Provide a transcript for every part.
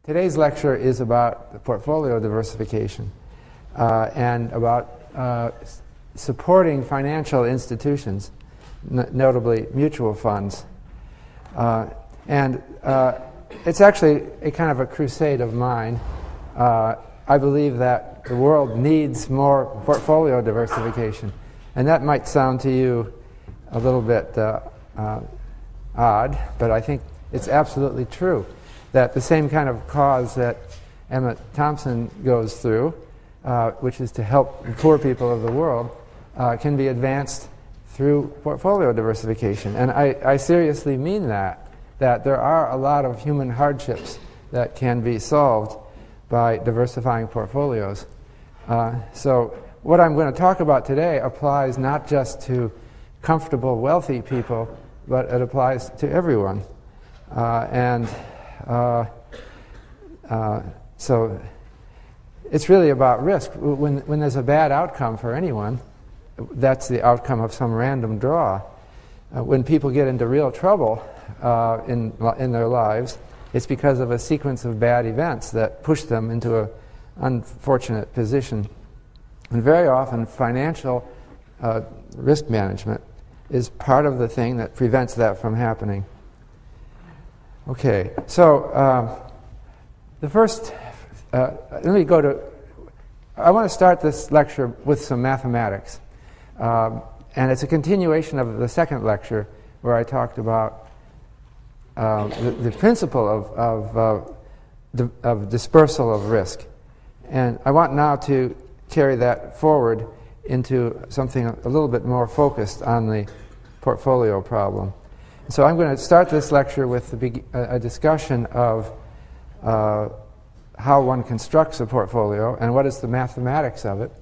Today's lecture is about portfolio diversification and about supporting financial institutions, notably mutual funds. It's actually a kind of a crusade of mine. I believe that the world needs more portfolio diversification. And that might sound to you a little bit odd, but I think it's absolutely true that the same kind of cause that Emmett Thompson goes through, which is to help the poor people of the world, can be advanced through portfolio diversification. And I seriously mean that there are a lot of human hardships that can be solved by diversifying portfolios. So what I'm going to talk about today applies not just to comfortable, wealthy people, but it applies to everyone. So it's really about risk. When there's a bad outcome for anyone, that's the outcome of some random draw. When people get into real trouble in their lives, it's because of a sequence of bad events that push them into an unfortunate position. And very often, financial risk management is part of the thing that prevents that from happening. Okay, so the first, let me go to, I want to start this lecture with some mathematics. And it's a continuation of the second lecture where I talked about the principle of dispersal of risk. And I want now to carry that forward into something a little bit more focused on the portfolio problem. So I'm going to start this lecture with a discussion of how one constructs a portfolio and what is the mathematics of it.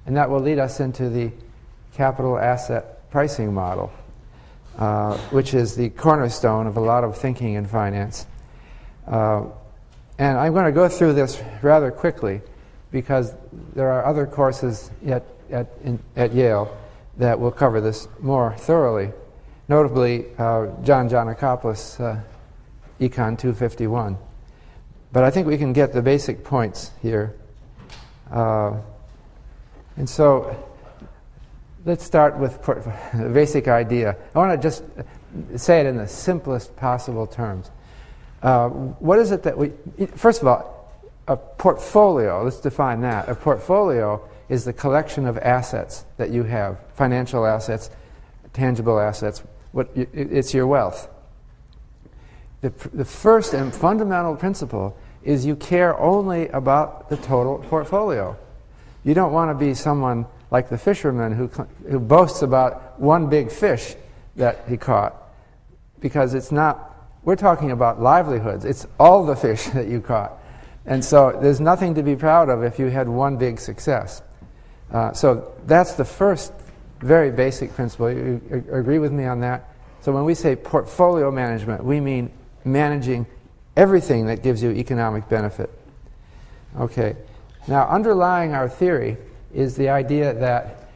And that will lead us into the capital asset pricing model, which is the cornerstone of a lot of thinking in finance. And I'm going to go through this rather quickly because there are other courses at Yale that will cover this more thoroughly, notably John Giannakopoulos' Econ 251. But I think we can get the basic points here. And so let's start with the basic idea. I want to just say it in the simplest possible terms. What is it that first of all, a portfolio, let's define that. A portfolio is the collection of assets that you have, financial assets, tangible assets. It's your wealth. The first and fundamental principle is you care only about the total portfolio. You don't want to be someone like the fisherman who boasts about one big fish that he caught, because it's not, we're talking about livelihoods. It's all the fish that you caught. And so there's nothing to be proud of if you had one big success. So that's the first very basic principle. You agree with me on that? So when we say portfolio management, we mean managing everything that gives you economic benefit. Okay. Now, underlying our theory is the idea that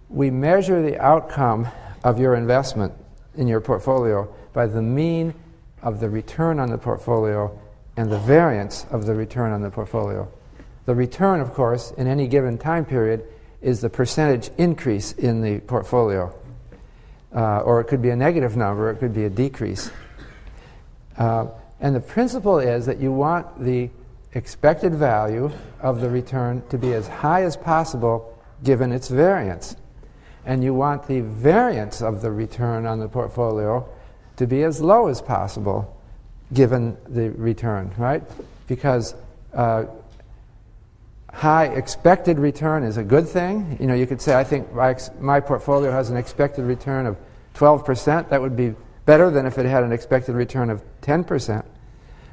we measure the outcome of your investment in your portfolio by the mean of the return on the portfolio and the variance of the return on the portfolio. The return, of course, in any given time period is the percentage increase in the portfolio. Or it could be a negative number, it could be a decrease. And the principle is that you want the expected value of the return to be as high as possible given its variance. And you want the variance of the return on the portfolio to be as low as possible given the return, right? Because high expected return is a good thing. You know, you could say, I think my portfolio has an expected return of 12%. That would be better than if it had an expected return of 10%.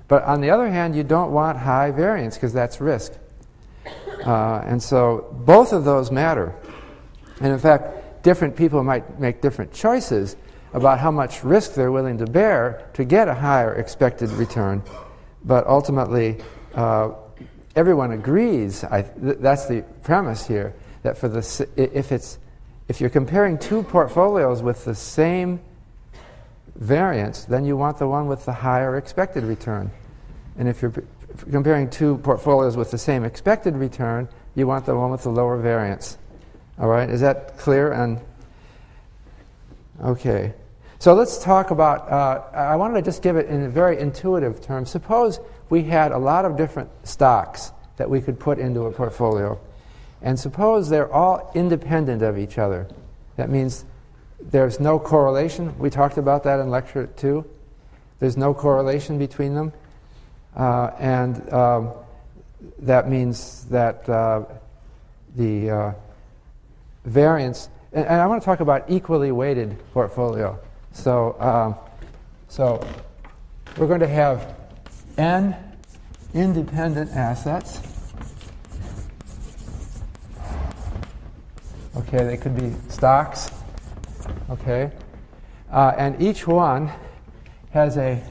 But on the other hand, you don't want high variance because that's risk. And so both of those matter. And in fact, different people might make different choices about how much risk they're willing to bear to get a higher expected return. But ultimately, everyone agrees, that's the premise here, that if you're comparing two portfolios with the same variance, then you want the one with the higher expected return. And if you're comparing two portfolios with the same expected return, you want the one with the lower variance. All right, is that clear? And okay. So let's talk about, I wanted to just give it in a very intuitive term. Suppose we had a lot of different stocks that we could put into a portfolio. And suppose they're all independent of each other. That means there's no correlation. We talked about that in lecture 2. There's no correlation between them. And that means that the variance, and I want to talk about equally weighted portfolio. So we're going to have n independent assets. Okay, they could be stocks. Okay, and each one has a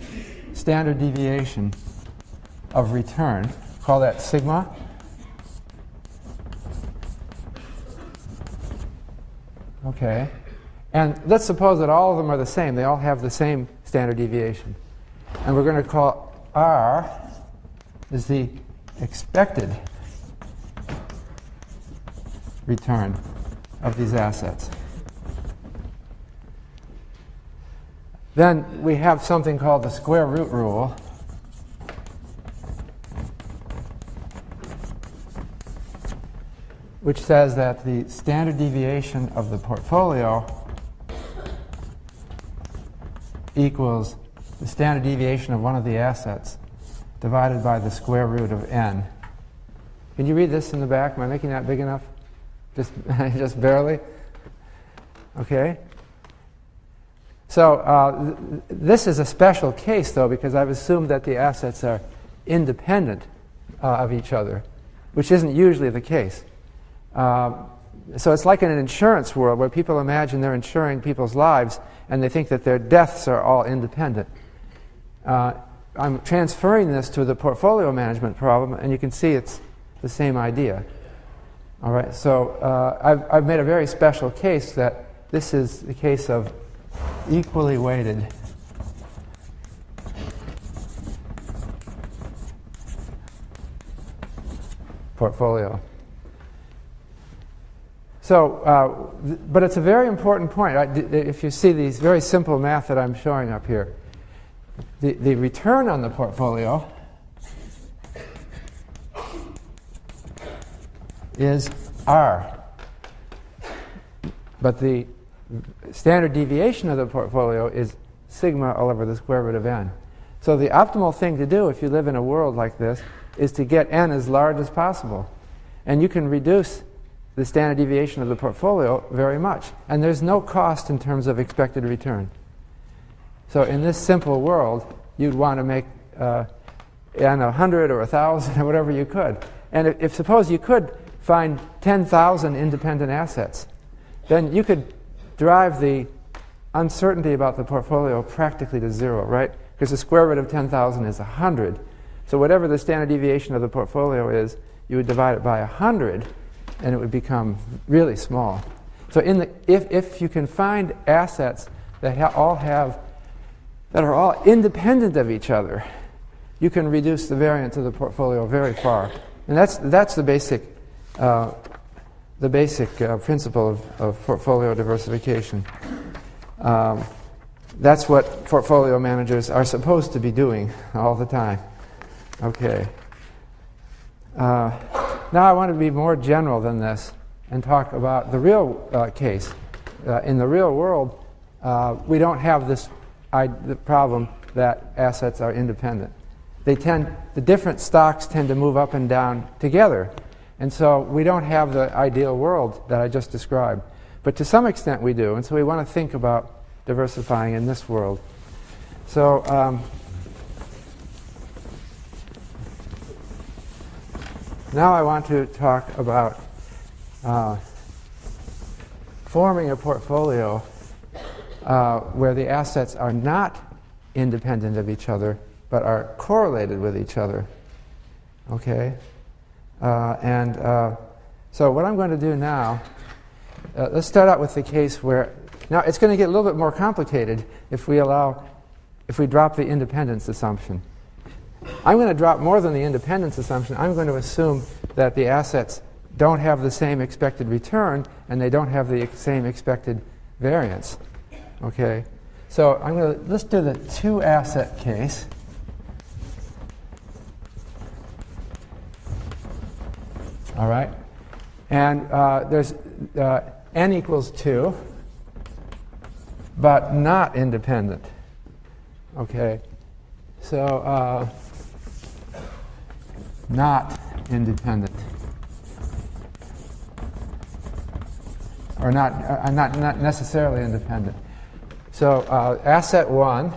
standard deviation of return. Call that sigma. Okay, and let's suppose that all of them are the same. They all have the same standard deviation. And we're going to call R is the expected return of these assets. Then we have something called the square root rule. Which says that the standard deviation of the portfolio equals the standard deviation of one of the assets divided by the square root of n. Can you read this in the back? Am I making that big enough? Just barely? Okay. So this is a special case, though, because I've assumed that the assets are independent of each other, which isn't usually the case. So it's like in an insurance world where people imagine they're insuring people's lives and they think that their deaths are all independent. I'm transferring this to the portfolio management problem, and you can see it's the same idea. All right, so I've made a very special case that this is the case of equally weighted portfolio. So, but it's a very important point. If you see these very simple math that I'm showing up here, the return on the portfolio is R. But the standard deviation of the portfolio is sigma all over the square root of n. So the optimal thing to do if you live in a world like this is to get n as large as possible. And you can reduce the standard deviation of the portfolio very much. And there's no cost in terms of expected return. So in this simple world, you'd want to make n 100 or 1,000 or whatever you could. And if suppose you could find 10,000 independent assets, then you could drive the uncertainty about the portfolio practically to zero, right? Because the square root of 10,000 is 100. So whatever the standard deviation of the portfolio is, you would divide it by 100, and it would become really small. So if you can find assets that are all independent of each other, you can reduce the variance of the portfolio very far. And that's the basic principle of portfolio diversification. That's what portfolio managers are supposed to be doing all the time. Okay. Now I want to be more general than this and talk about the real case. In the real world, we don't have the problem that assets are independent. The different stocks tend to move up and down together. And so we don't have the ideal world that I just described. But to some extent we do. And so we want to think about diversifying in this world. So now I want to talk about forming a portfolio where the assets are not independent of each other, but are correlated with each other. Okay? So what I'm going to do now, let's start out with the case where, now it's going to get a little bit more complicated if we drop the independence assumption. I'm going to drop more than the independence assumption. I'm going to assume that the assets don't have the same expected return and they don't have the same expected variance. Okay, so let's do the two asset case. All right, and there's n equals 2, but not independent. Okay, so not independent, or not necessarily independent. So asset 1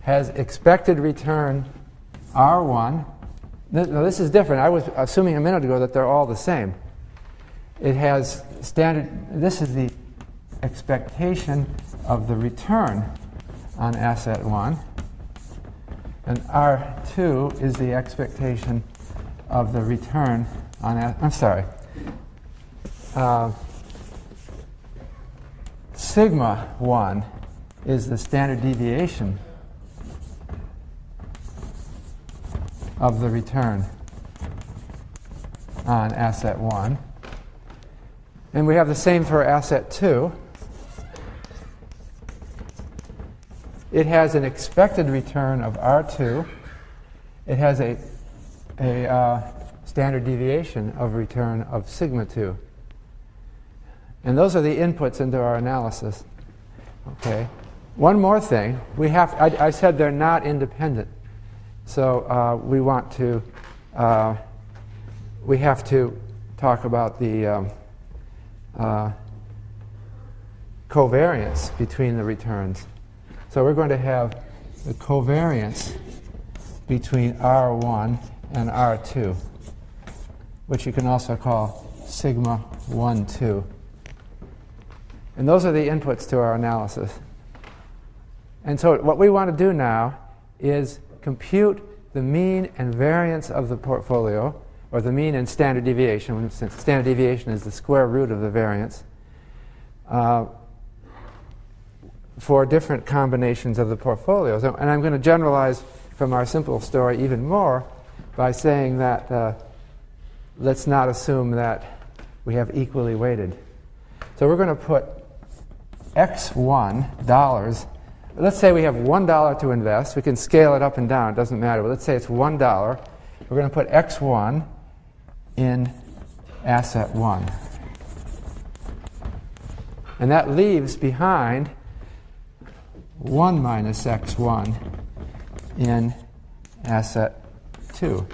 has expected return R1. Now this is different. I was assuming a minute ago that they're all the same. It has standard, this is the expectation of the return on asset 1. And R2 is the expectation of the return on, sigma 1 is the standard deviation of the return on asset 1. And we have the same for asset 2. It has an expected return of R2. It has a standard deviation of return of sigma 2. And those are the inputs into our analysis. Okay. One more thing. I said they're not independent. So we have to talk about the covariance between the returns. So we're going to have the covariance between R1 and R2, which you can also call sigma 1, 2. And those are the inputs to our analysis. And so what we want to do now is compute the mean and variance of the portfolio, or the mean and standard deviation, since standard deviation is the square root of the variance, for different combinations of the portfolios. And I'm going to generalize from our simple story even more by saying that let's not assume that we have equally weighted. So we're going to put X1 dollars. Let's say we have $1 to invest. We can scale it up and down. It doesn't matter. But let's say it's $1. We're going to put X1 in asset 1. And that leaves behind 1 minus X1 in asset 2.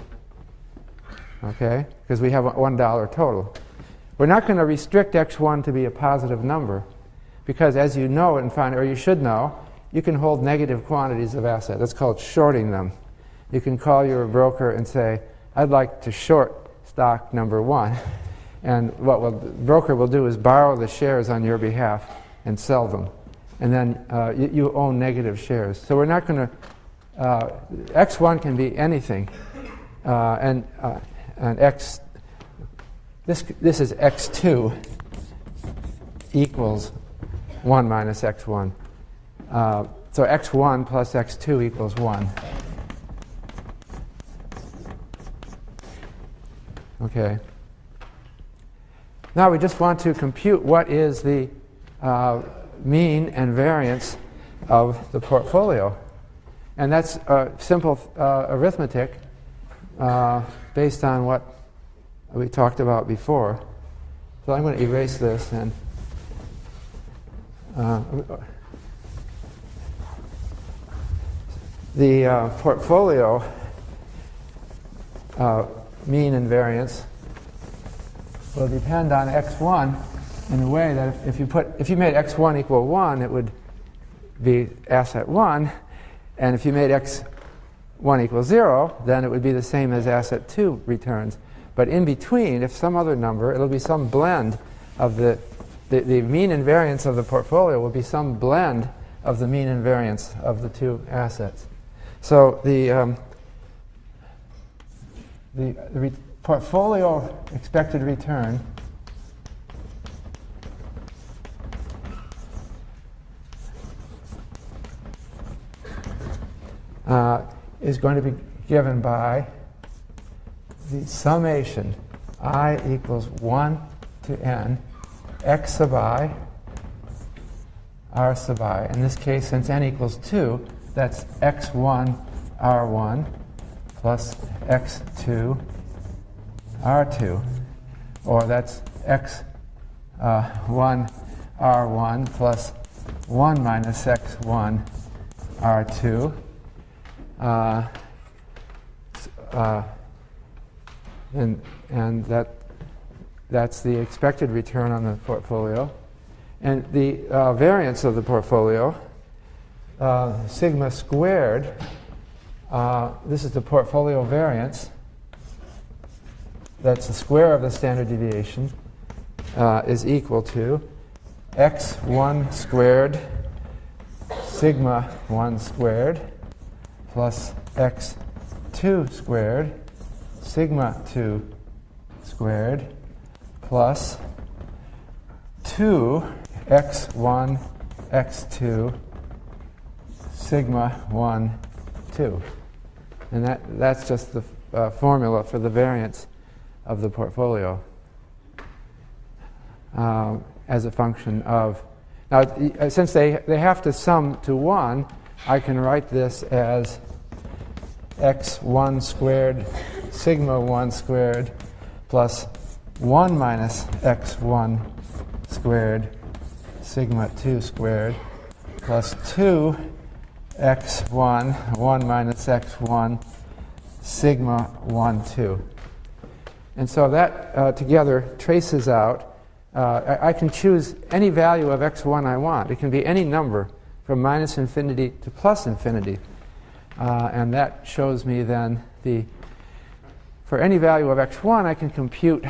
Okay? Because we have $1 total. We're not going to restrict X1 to be a positive number, because as you know and find, or you should know, you can hold negative quantities of assets. That's called shorting them. You can call your broker and say, I'd like to short stock number 1. And what the broker will do is borrow the shares on your behalf and sell them. And then you own negative shares. So we're not going to, X1 can be anything. And X, this is X2 equals 1 minus X1. So X1 plus X2 equals 1. Okay. Now we just want to compute what is the mean and variance of the portfolio. And that's simple arithmetic based on what we talked about before. So I'm going to erase this and the portfolio mean and variance will depend on X1 in the way that if you made X1 equal 1, it would be asset 1, and if you made X1 equal 0, then it would be the same as asset 2 returns. But in between, if some other number, it'll be some blend of the mean and variance of the portfolio will be some blend of the mean and variance of the two assets. So the portfolio expected return is going to be given by the summation I equals 1 to n x sub I r sub I. In this case, since n equals 2, that's x1 r1 plus x2 r2, or that's x1 r1 plus 1 minus x1 r2. And that's the expected return on the portfolio. And the variance of the portfolio, sigma squared, this is the portfolio variance. That's the square of the standard deviation, is equal to x1 squared sigma 1 squared plus x2 squared sigma 2 squared plus 2 x1 x2 sigma 1 2. And that's just the formula for the variance of the portfolio as a function of. Now, since they have to sum to 1, I can write this as x1 squared sigma 1 squared plus 1 minus x1 squared sigma 2 squared plus 2 x1 1 minus x1 sigma 1 2. And so that together traces out. I can choose any value of x1 I want. It can be any number from minus infinity to plus infinity. And that shows me then for any value of x1, I can compute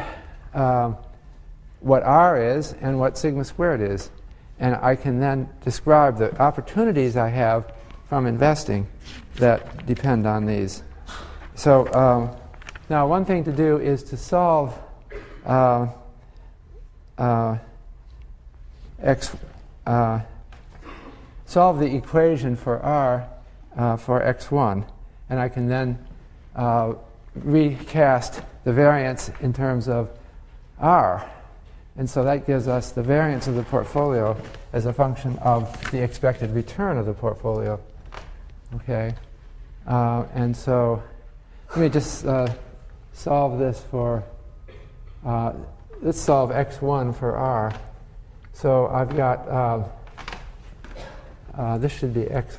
what r is and what sigma squared is. And I can then describe the opportunities I have from investing that depend on these. So now one thing to do is to solve solve the equation for r for x1, and I can then recast the variance in terms of r. And so that gives us the variance of the portfolio as a function of the expected return of the portfolio. Okay? And so let me just solve this for, let's solve x1 for r. So I've got, this should be x1.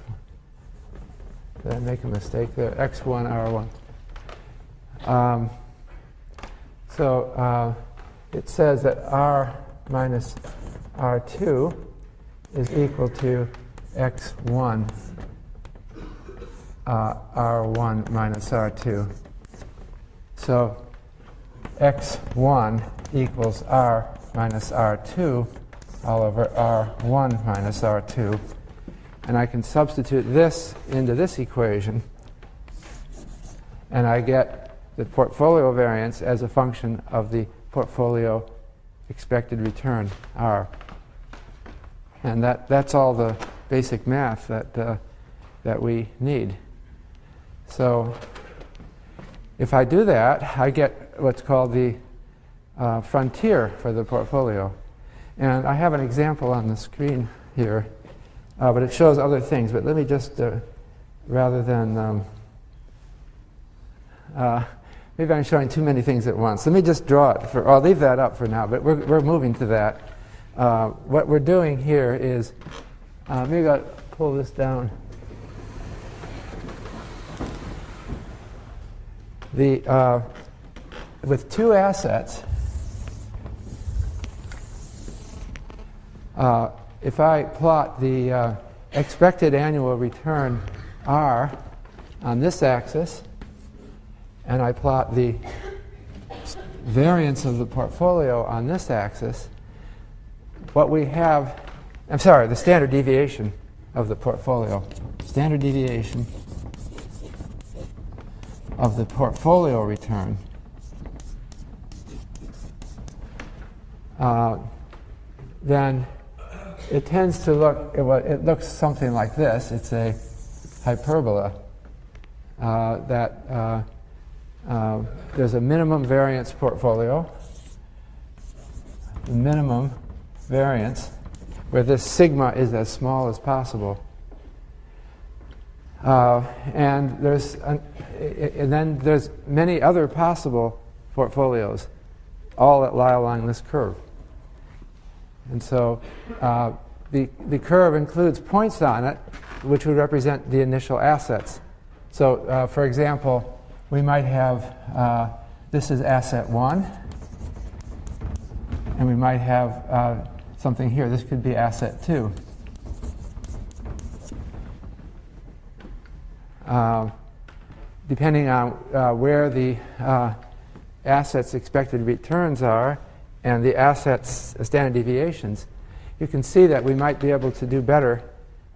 Did I make a mistake there? x1, r1. So it says that r minus r2 is equal to x1 r1 minus r2. So x1 equals r minus r2 all over r1 minus r2. And I can substitute this into this equation, and I get the portfolio variance as a function of the portfolio expected return, r. And that's all the basic math that we need. So if I do that, I get what's called the frontier for the portfolio. And I have an example on the screen here, but it shows other things. But let me just, rather than, maybe I'm showing too many things at once. Let me just draw it. I'll leave that up for now, but we're moving to that. What we're doing here is, maybe I'll pull this down. With two assets, if I plot the expected annual return r on this axis, and I plot the variance of the portfolio on this axis, what we have, the standard deviation of the portfolio. Standard deviation of the portfolio return. Then it tends to look, it looks something like this. It's a hyperbola. that there's a minimum variance portfolio, the minimum variance, where this sigma is as small as possible. And then there's many other possible portfolios, all that lie along this curve. And so the curve includes points on it, which would represent the initial assets. So, for example, we might have this is asset 1, and we might have something here. This could be asset 2. Depending on where the assets' expected returns are and the assets' standard deviations, you can see that we might be able to do better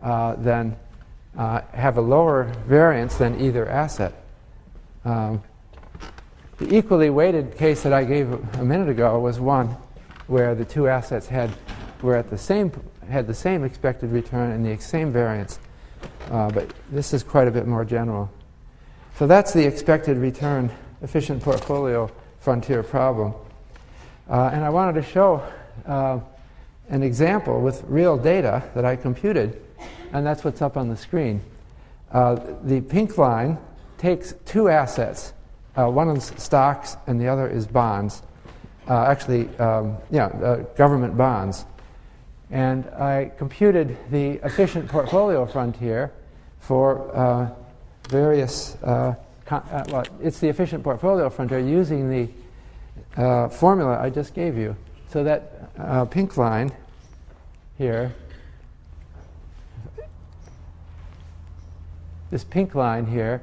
than have a lower variance than either asset. The equally weighted case that I gave a minute ago was one where the two assets had the same expected return and the same variance. But this is quite a bit more general. So that's the expected return efficient portfolio frontier problem. And I wanted to show an example with real data that I computed, and that's what's up on the screen. The pink line takes two assets. One is stocks and the other is bonds. Government bonds. And I computed the efficient portfolio frontier for various, it's the efficient portfolio frontier using the formula I just gave you. So that pink line here, this pink line here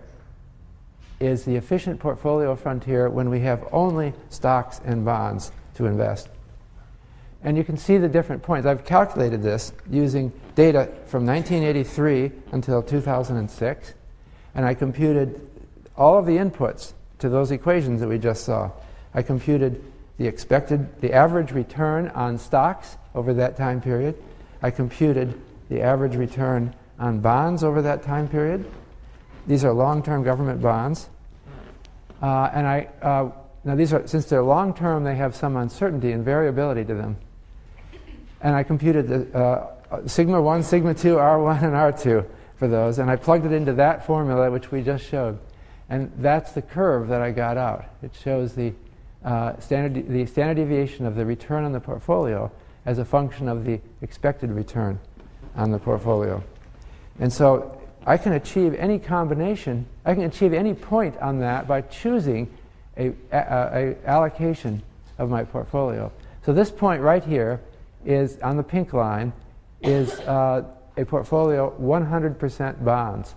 is the efficient portfolio frontier when we have only stocks and bonds to invest. And you can see the different points. I've calculated this using data from 1983 until 2006, and I computed all of the inputs to those equations that we just saw. I computed the average return on stocks over that time period. I computed the average return on bonds over that time period. These are long-term government bonds. Now these are, since they're long-term, they have some uncertainty and variability to them. And I computed the sigma 1, sigma 2, R1, and R2 for those, and I plugged it into that formula which we just showed. And that's the curve that I got out. It shows the standard deviation of the return on the portfolio as a function of the expected return on the portfolio. And so I can achieve any combination, I can achieve any point on that by choosing a allocation of my portfolio. So this point right here is, on the pink line, is a portfolio 100% bonds.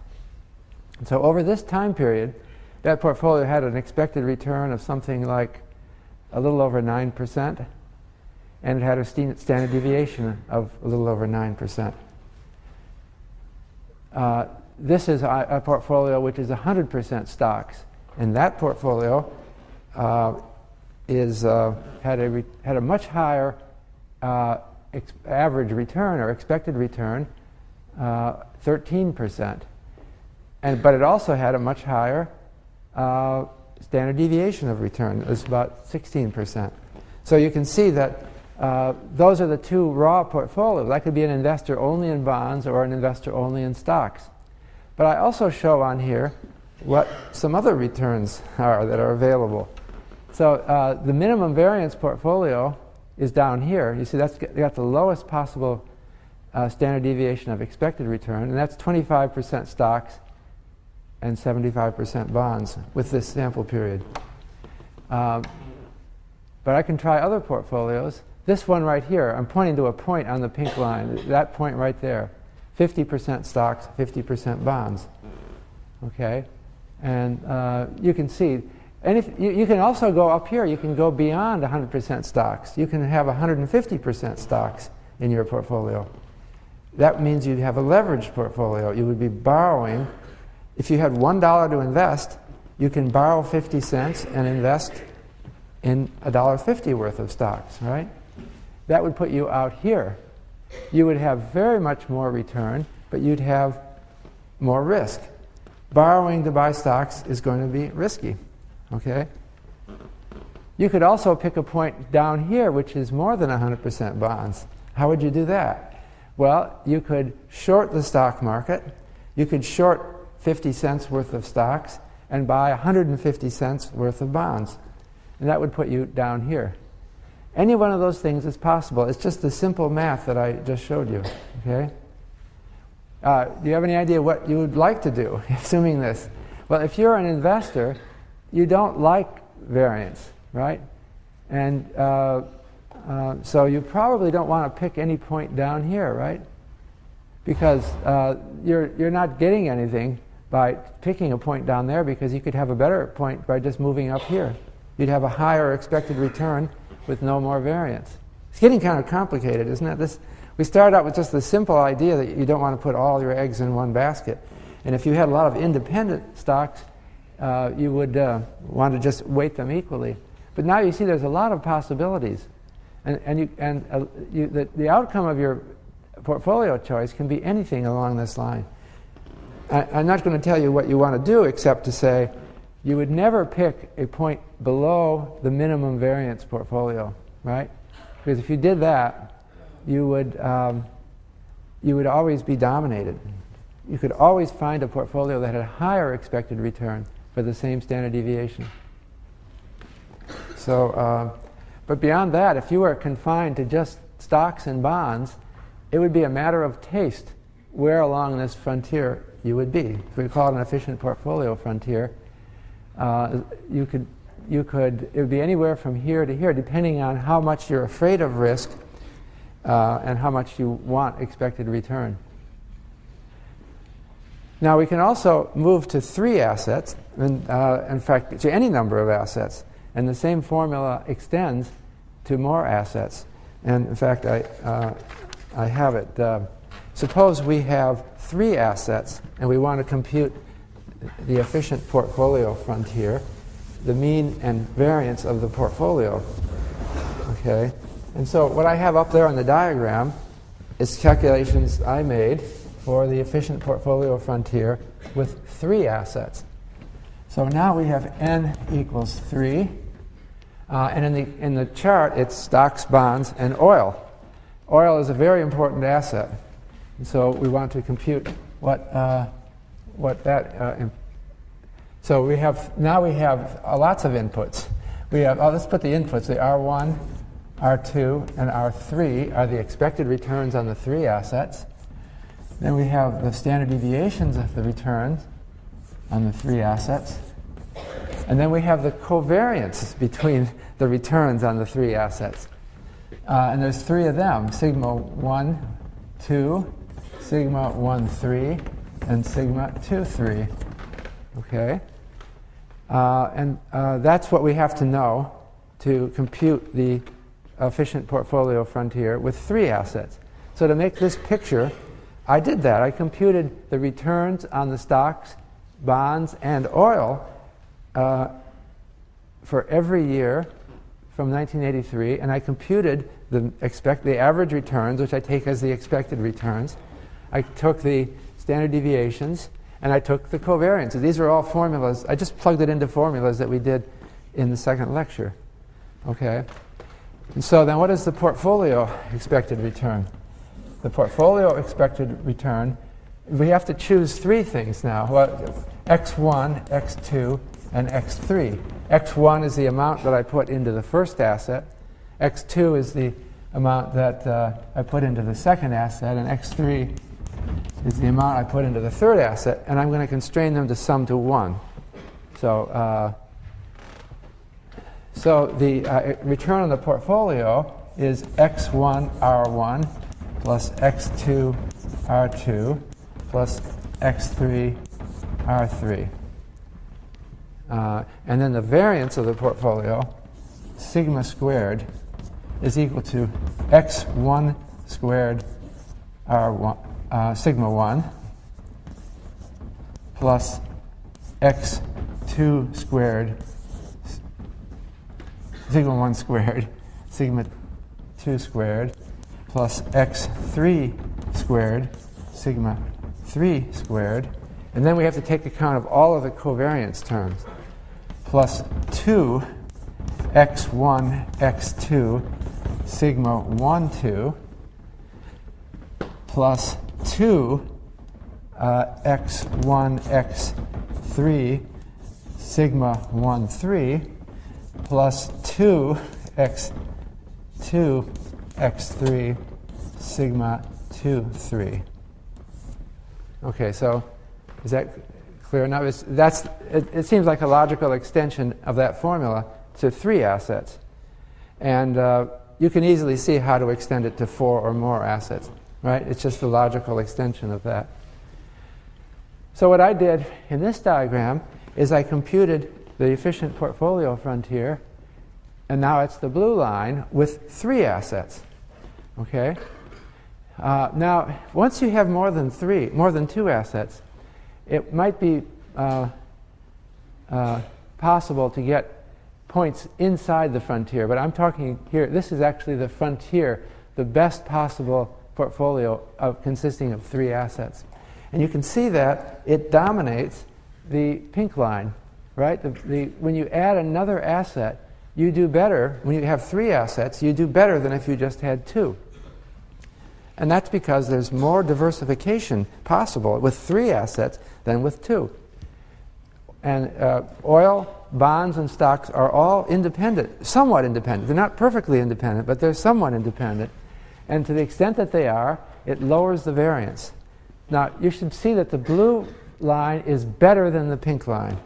And so over this time period, that portfolio had an expected return of something like a little over 9%, and it had a standard deviation of a little over 9%. This is a portfolio which is 100% stocks, and that portfolio had a much higher average return or expected return, 13%, but it also had a much higher standard deviation of return. It was about 16%. So you can see that those are the two raw portfolios. I could be an investor only in bonds or an investor only in stocks. But I also show on here what some other returns are that are available. So the minimum variance portfolio is down here. You see that's got the lowest possible standard deviation of expected return, and that's 25% stocks and 75% bonds with this sample period. But I can try other portfolios. This one right here, I'm pointing to a point on the pink line, that point right there. 50% stocks, 50% bonds. Okay? And you can see, and you can also go up here, you can go beyond 100% stocks. You can have 150% stocks in your portfolio. That means you'd have a leveraged portfolio. You would be borrowing. If you had $1 to invest, you can borrow 50 cents and invest in $1.50 worth of stocks, right? That would put you out here. You would have very much more return, but you'd have more risk. borrowing to buy stocks is going to be risky. Okay? You could also pick a point down here which is more than 100% bonds. How would you do that? Well, you could short the stock market. You could short 50 cents worth of stocks and buy 150 cents worth of bonds. And that would put you down here. Any one of those things is possible. It's just the simple math that I just showed you. Okay? Do you have any idea what you would like to do, assuming this? Well, if you're an investor, you don't like variance, right? And so you probably don't want to pick any point down here, right? Because you're not getting anything by picking a point down there, because you could have a better point by just moving up here. You'd have a higher expected return with no more variance. It's getting kind of complicated, isn't it? We started out with just the simple idea that you don't want to put all your eggs in one basket. And if you had a lot of independent stocks, you would want to just weight them equally. But now you see there's a lot of possibilities. And the outcome of your portfolio choice can be anything along this line. I'm not going to tell you what you want to do, except to say you would never pick a point below the minimum variance portfolio, right? Because if you did that, you would always be dominated. You could always find a portfolio that had a higher expected return for the same standard deviation. So, but beyond that, if you were confined to just stocks and bonds, it would be a matter of taste where along this frontier you would be. If we call it an efficient portfolio frontier, it would be anywhere from here to here, depending on how much you're afraid of risk and how much you want expected return. Now we can also move to 3 assets, and in fact to any number of assets, and the same formula extends to more assets. And in fact I have it. Suppose we have 3 assets and we want to compute the efficient portfolio frontier, the mean and variance of the portfolio. Okay? And so what I have up there on the diagram is calculations I made for the efficient portfolio frontier with 3 assets. So now we have n equals 3. And in the chart, it's stocks, bonds, and oil. Oil is a very important asset. And so we want to compute what that. So we have lots of inputs. We have let's put the inputs. The R1, R2, and R3 are the expected returns on the 3 assets. Then we have the standard deviations of the returns on the 3 assets. And then we have the covariance between the returns on the 3 assets. And there's 3 of them: sigma 1, 2, sigma 1, 3, and sigma 2, 3. Okay? And that's what we have to know to compute the efficient portfolio frontier with 3 assets. So to make this picture, I did that. I computed the returns on the stocks, bonds, and oil for every year from 1983, and I computed the average returns, which I take as the expected returns. I took the standard deviations, and I took the covariances. These are all formulas. I just plugged it into formulas that we did in the second lecture. Okay? And so then what is the portfolio expected return? The portfolio expected return, we have to choose 3 things now. Well, x1, x2, and x3. x1 is the amount that I put into the first asset. x2 is the amount that I put into the second asset, and x3 is the amount I put into the third asset, and I'm going to constrain them to sum to 1. So the return on the portfolio is x1 r1 plus x2 r2 plus x3 r3. And then the variance of the portfolio, sigma squared, is equal to x1 squared r1 sigma 1 plus x2 squared sigma 1 squared sigma 2 squared plus x3 squared sigma 3 squared, And then we have to take account of all of the covariance terms. Plus 2 x1, x2, sigma 1, 2, plus 2 x1, x3, sigma 1, 3, plus 2 x2, x3, sigma 2, 3. Okay, so is that clear enough? It seems like a logical extension of that formula to 3 assets. And you can easily see how to extend it to 4 or more assets, right? It's just a logical extension of that. So what I did in this diagram is I computed the efficient portfolio frontier, and now it's the blue line with 3 assets. Okay? Now, once you have more than 2 assets, it might be possible to get points inside the frontier, but I'm talking here, this is actually the frontier, the best possible portfolio consisting of 3 assets. And you can see that it dominates the pink line, right? When you add another asset, you do better. When you have 3 assets, you do better than if you just had 2. And that's because there's more diversification possible with 3 assets than with 2. And oil, bonds, and stocks are all independent, somewhat independent. They're not perfectly independent, but they're somewhat independent. And to the extent that they are, it lowers the variance. Now, you should see that the blue line is better than the pink line,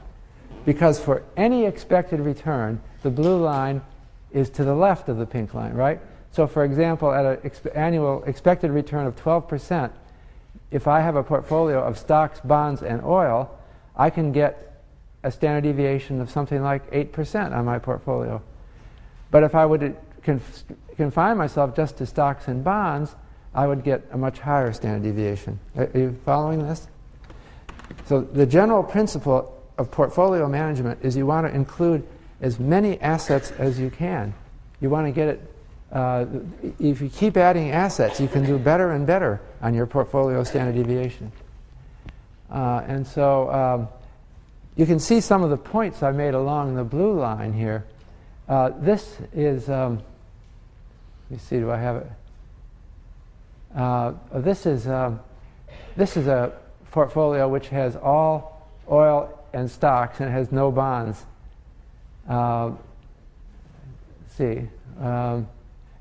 because for any expected return, the blue line is to the left of the pink line, right? So, for example, at an annual expected return of 12%, if I have a portfolio of stocks, bonds, and oil, I can get a standard deviation of something like 8% on my portfolio. But if I would confine myself just to stocks and bonds, I would get a much higher standard deviation. Are you following this? So the general principle of portfolio management is you want to include as many assets as you can. You want to get it, if you keep adding assets, you can do better and better on your portfolio standard deviation. And so you can see some of the points I made along the blue line here. This is, let me see, do I have it? This is a portfolio which has all oil and stocks and it has no bonds.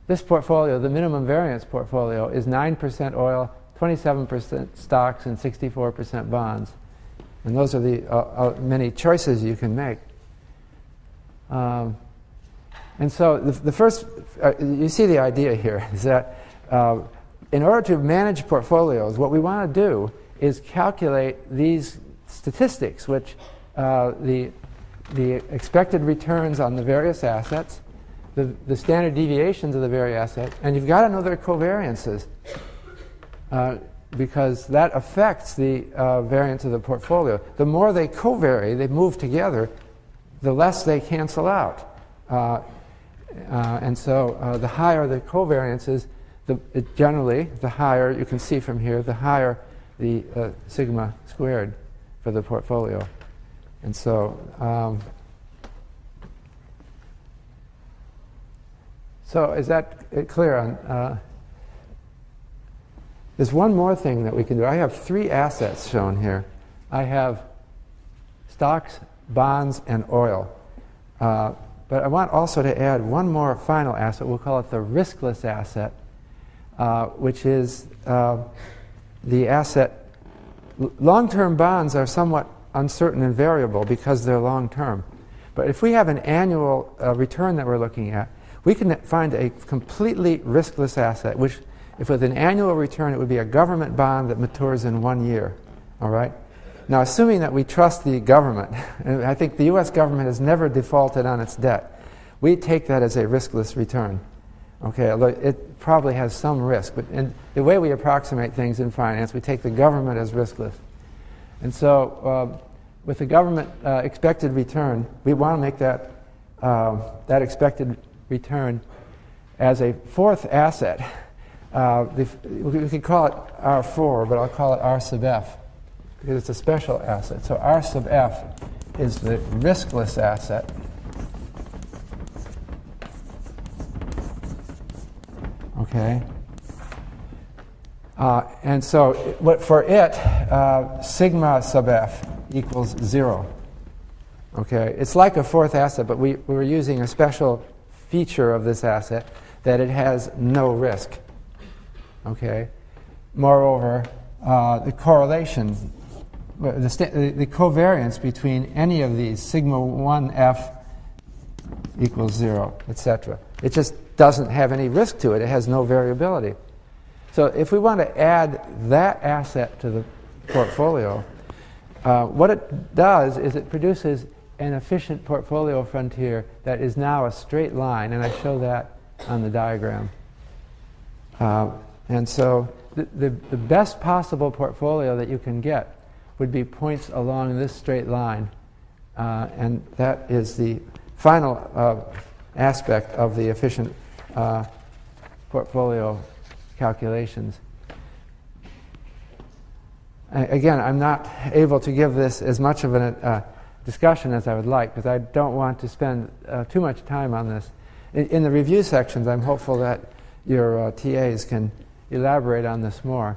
This portfolio, the minimum variance portfolio, is 9% oil, 27% stocks, and 64% bonds. And those are the many choices you can make. And so the first, you see the idea here, is that in order to manage portfolios, what we want to do is calculate these statistics, which the expected returns on the various assets, the standard deviations of the various assets, and you've got to know their covariances because that affects the variance of the portfolio. The more they covary, they move together, the less they cancel out. And so the higher the covariances, generally, the higher, you can see from here, the higher the sigma squared for the portfolio. And so, so is that clear on? There's one more thing that we can do. I have 3 assets shown here. I have stocks, bonds, and oil. But I want also to add one more final asset. We'll call it the riskless asset, which is the asset. Long-term bonds are somewhat uncertain and variable because they're long-term. But if we have an annual return that we're looking at, we can find a completely riskless asset, which if with an annual return, it would be a government bond that matures in 1 year. All right? Now, assuming that we trust the government, and I think the U.S. government has never defaulted on its debt, we take that as a riskless return. Okay, although it probably has some risk, but in the way we approximate things in finance, we take the government as riskless. And so, with the government expected return, we want to make that that expected return as a 4th asset. We could call it R4, but I'll call it R sub F. because it's a special asset. So R sub F is the riskless asset. Okay. And so for it, sigma sub F equals 0. Okay. It's like a fourth asset, but we were using a special feature of this asset that it has no risk. Okay. Moreover, the correlation, the covariance between any of these, sigma 1f equals 0, etc. It just doesn't have any risk to it. It has no variability. So if we want to add that asset to the portfolio, what it does is it produces an efficient portfolio frontier that is now a straight line, and I show that on the diagram. And so the best possible portfolio that you can get would be points along this straight line, and that is the final aspect of the efficient portfolio calculations. Again, I'm not able to give this as much of a discussion as I would like, because I don't want to spend too much time on this. In the review sections, I'm hopeful that your TAs can elaborate on this more.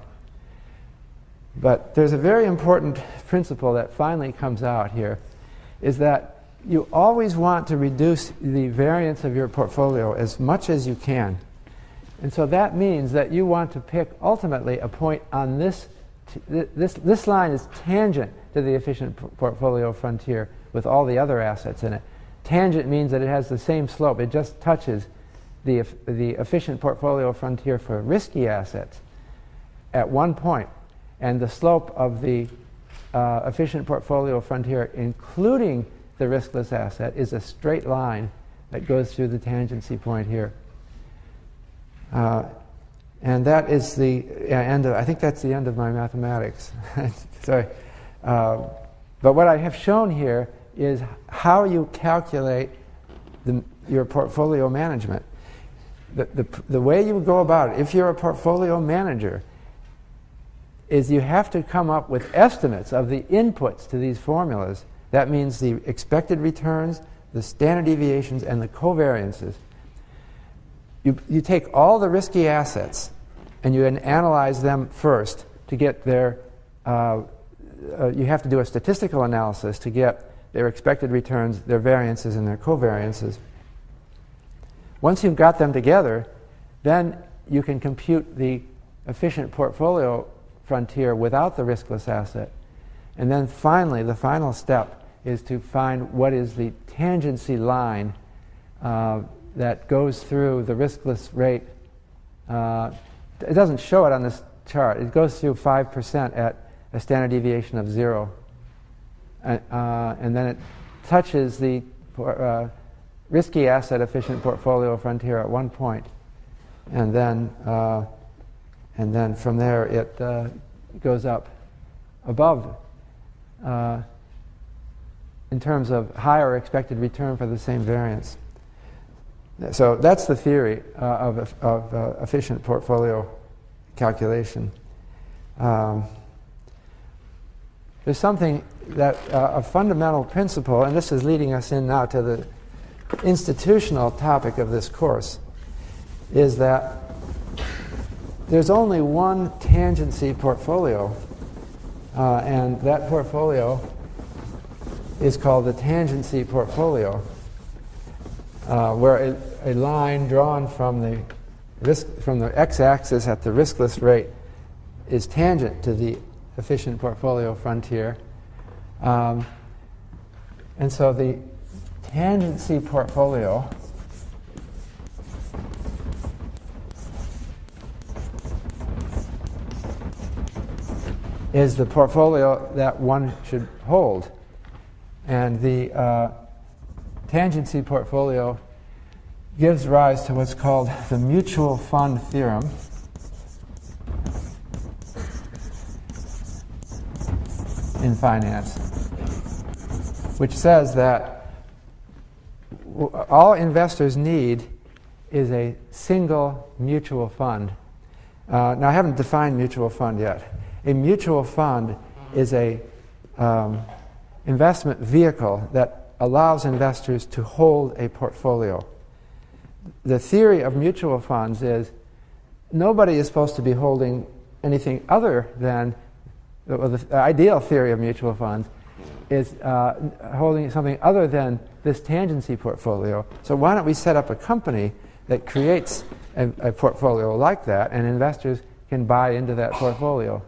But there's a very important principle that finally comes out here, is that you always want to reduce the variance of your portfolio as much as you can. And so that means that you want to pick ultimately a point on this line is tangent to the efficient portfolio frontier with all the other assets in it. Tangent means that it has the same slope. It just touches the efficient portfolio frontier for risky assets at one point. And the slope of the efficient portfolio frontier, including the riskless asset, is a straight line that goes through the tangency point here. And that is the end of, I think that's the end of my mathematics. Sorry. But what I have shown here is how you calculate your portfolio management. The way you go about it, if you're a portfolio manager, is you have to come up with estimates of the inputs to these formulas. That means the expected returns, the standard deviations, and the covariances. You take all the risky assets and you analyze them first to get their, you have to do a statistical analysis to get their expected returns, their variances, and their covariances. Once you've got them together, then you can compute the efficient portfolio frontier without the riskless asset. And then finally, the final step is to find what is the tangency line that goes through the riskless rate. It doesn't show it on this chart. It goes through 5% at a standard deviation of 0. And then it touches the risky asset efficient portfolio frontier at one point. And then from there it goes up above in terms of higher expected return for the same variance. So that's the theory of efficient portfolio calculation. There's something that a fundamental principle, and this is leading us in now to the institutional topic of this course, is that there's only one tangency portfolio, and that portfolio is called the tangency portfolio, where a line drawn from the x-axis at the riskless rate is tangent to the efficient portfolio frontier. And so the tangency portfolio is the portfolio that one should hold. And the tangency portfolio gives rise to what's called the mutual fund theorem. In finance, which says that all investors need is a single mutual fund. Now, I haven't defined mutual fund yet. A mutual fund is a investment vehicle that allows investors to hold a portfolio. The theory of mutual funds is nobody is supposed to be holding anything other than, the ideal theory of mutual funds is holding something other than this tangency portfolio. So why don't we set up a company that creates a portfolio like that, and investors can buy into that portfolio.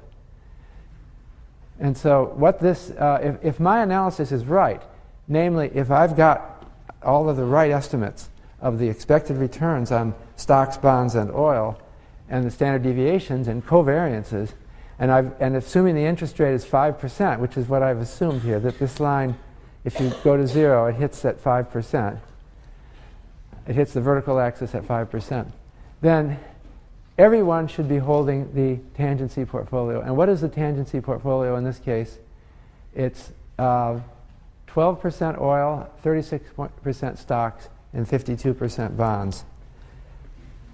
And so what this, if my analysis is right, namely if I've got all of the right estimates of the expected returns on stocks, bonds, and oil, and the standard deviations and covariances, and assuming the interest rate is 5%, which is what I've assumed here, that this line, if you go to 0, it hits at 5%. It hits the vertical axis at 5%. Then everyone should be holding the tangency portfolio. And what is the tangency portfolio in this case? It's 12% oil, 36% stocks, and 52% bonds.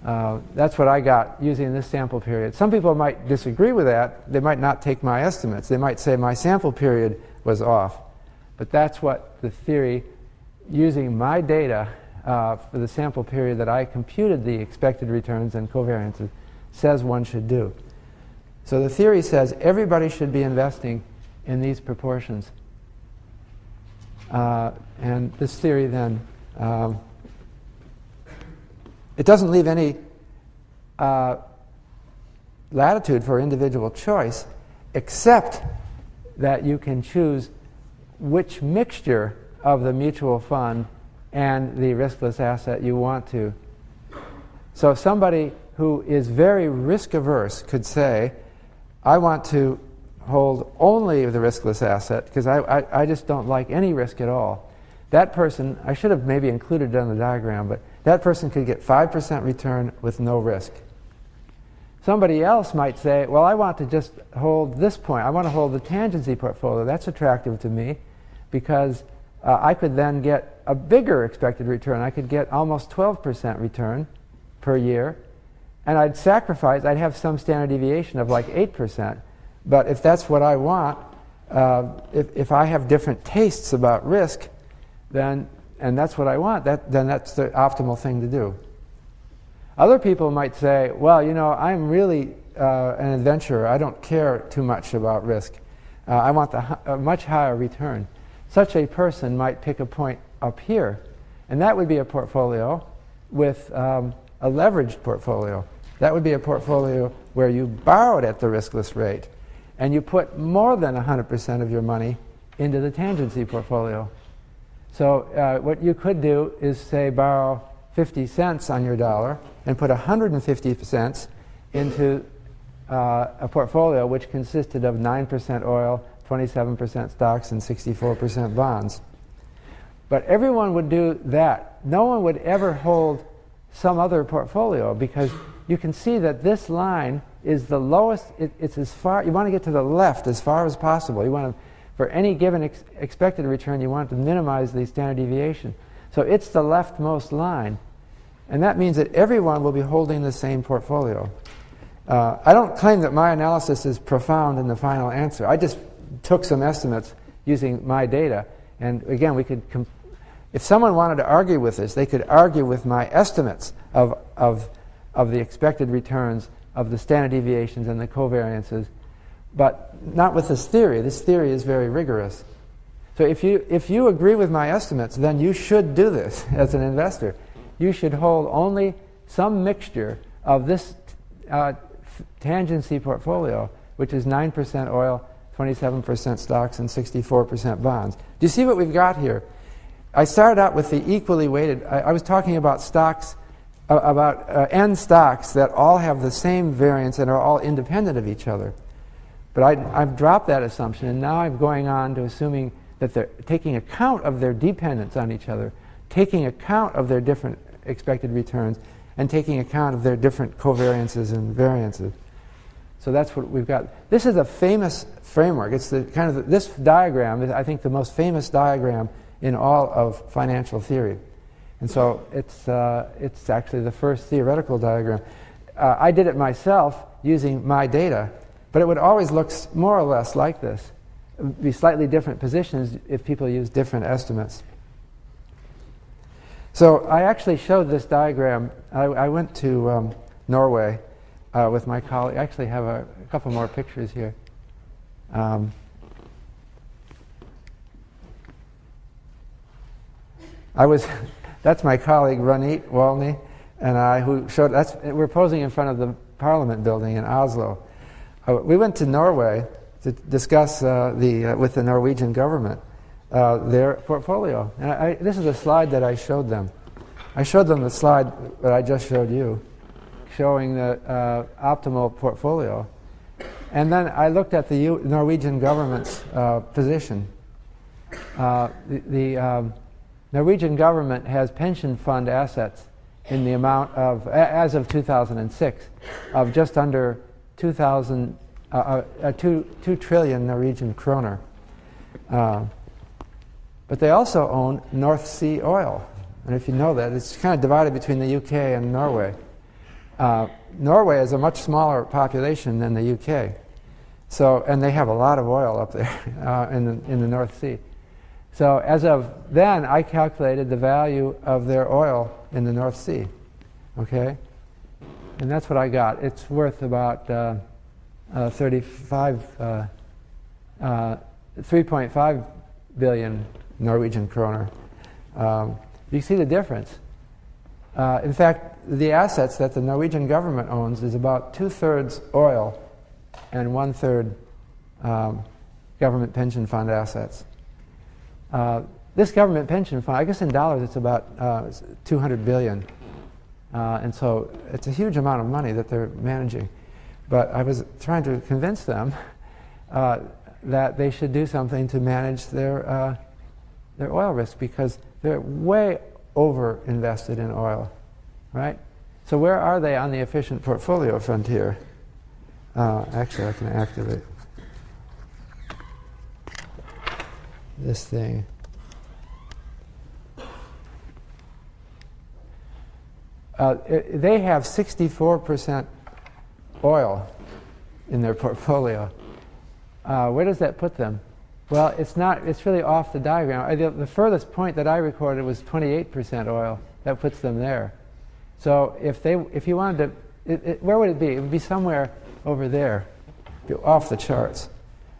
That's what I got using this sample period. Some people might disagree with that. They might not take my estimates. They might say my sample period was off. But that's what the theory, using my data for the sample period that I computed the expected returns and covariances, says one should do. So the theory says everybody should be investing in these proportions. And this theory then, it doesn't leave any latitude for individual choice, except that you can choose which mixture of the mutual fund and the riskless asset you want to. So somebody who is very risk averse could say, I want to hold only the riskless asset because I just don't like any risk at all. That person, I should have maybe included it on the diagram, but that person could get 5% return with no risk. Somebody else might say, well, I want to just hold this point. I want to hold the tangency portfolio. That's attractive to me because I could then get a bigger expected return. I could get almost 12% return per year. And I'd have some standard deviation of like 8%. But if that's what I want, if I have different tastes about risk, and that's what I want, then that's the optimal thing to do. Other people might say, well, you know, I'm really an adventurer. I don't care too much about risk. I want a much higher return. Such a person might pick a point up here, and that would be a portfolio with a leveraged portfolio. That would be a portfolio where you borrowed at the riskless rate, and you put more than 100% of your money into the tangency portfolio. So what you could do is, say, borrow 50 cents on your dollar and put 150 cents into a portfolio which consisted of 9% oil, 27% stocks, and 64% bonds. But everyone would do that. No one would ever hold some other portfolio because you can see that this line is the lowest. It's as far, you want to get to the left as far as possible. You want to, for any given expected return, you want to minimize the standard deviation. So it's the leftmost line. And that means that everyone will be holding the same portfolio. I don't claim that my analysis is profound in the final answer. I just took some estimates using my data. And again, we could, if someone wanted to argue with this, they could argue with my estimates of the expected returns, of the standard deviations and the covariances, but not with this theory. This theory is very rigorous. So if you agree with my estimates, then you should do this as an investor. You should hold only some mixture of this tangency portfolio, which is 9% oil, 27% stocks, and 64% bonds. Do you see what we've got here? I started out with the equally weighted. I was talking about stocks, about N stocks that all have the same variance and are all independent of each other. But I've dropped that assumption, and now I'm going on to assuming that they're taking account of their dependence on each other, taking account of their different expected returns, and taking account of their different covariances and variances. So that's what we've got. This is a famous framework. It's the kind of this diagram is, I think, the most famous diagram in all of financial theory, and so it's actually the first theoretical diagram. I did it myself using my data, but it would always look more or less like this. be slightly different positions if people use different estimates. So I actually showed this diagram. I went to Norway with my colleague. I actually have a couple more pictures here. That's my colleague Ronit Walny and I, who showed. We're posing in front of the Parliament building in Oslo. We went to Norway to discuss with the Norwegian government their portfolio. And this is a slide that I showed them. I showed them the slide that I just showed you, showing the optimal portfolio. And then I looked at the Norwegian government's position. The Norwegian government has pension fund assets in the amount of, as of 2006, of just under 2 trillion Norwegian kroner. But they also own North Sea oil. And if you know that, it's kind of divided between the UK and Norway. Norway has a much smaller population than the UK. So, and they have a lot of oil up there in the North Sea. So as of then, I calculated the value of their oil in the North Sea. Okay? And that's what I got. It's worth about 3.5 billion Norwegian kroner. You see the difference. In fact, the assets that the Norwegian government owns is about 2/3 oil and 1/3 government pension fund assets. This government pension fund, I guess in dollars it's about 200 billion. And so it's a huge amount of money that they're managing. But I was trying to convince them that they should do something to manage their oil risk, because they're way over invested in oil, right? So where are they on the efficient portfolio frontier? Actually, I can activate this thing. They have 64% oil in their portfolio. Where does that put them? Well, it's really off the diagram. The furthest point that I recorded was 28% oil. That puts them there. So if you wanted to, where would it be? It would be somewhere over there, off the charts.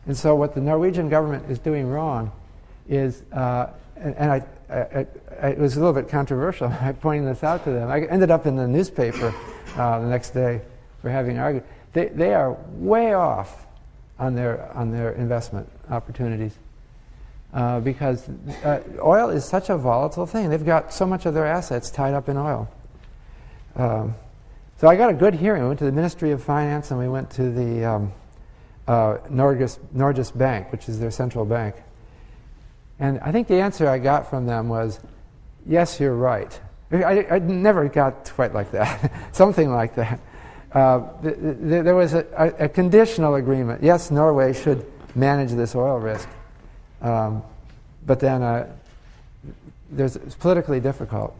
And so what the Norwegian government is doing wrong is, it was a little bit controversial pointing this out to them. I ended up in the newspaper the next day for having argued. They are way off on their investment opportunities because oil is such a volatile thing. They've got so much of their assets tied up in oil. So I got a good hearing. We went to the Ministry of Finance and we went to the Norges Bank, which is their central bank. And I think the answer I got from them was, yes, you're right. I never got quite like that. Something like that. There was a conditional agreement. Yes, Norway should manage this oil risk. But then it's politically difficult.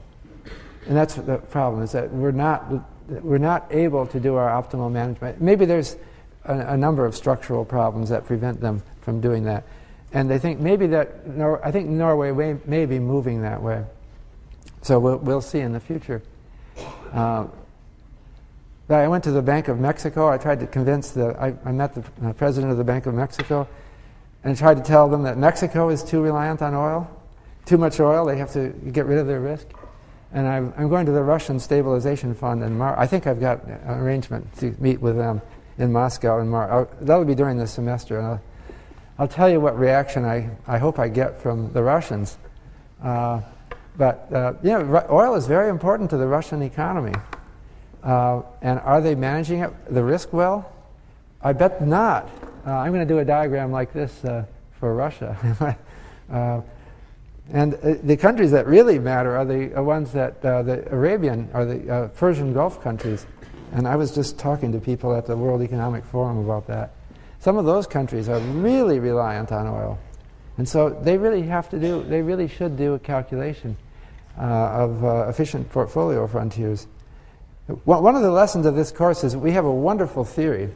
And that's the problem, is that we're not able to do our optimal management. Maybe there's a number of structural problems that prevent them from doing that. And they think maybe I think Norway may be moving that way. So we'll see in the future. I went to the Bank of Mexico. I tried to convince I met the president of the Bank of Mexico and tried to tell them that Mexico is too reliant on oil, too much oil. They have to get rid of their risk. And I'm going to the Russian Stabilization Fund in March. I think I've got an arrangement to meet with them in Moscow in March. That'll be during the semester. And I'll tell you what reaction I hope I get from the Russians. But oil is very important to the Russian economy. And are they managing the risk well? I bet not. I'm going to do a diagram like this for Russia. And the countries that really matter are the ones that the Arabian or the Persian Gulf countries. And I was just talking to people at the World Economic Forum about that. Some of those countries are really reliant on oil. And so they really should do a calculation of efficient portfolio frontiers. One of the lessons of this course is we have a wonderful theory,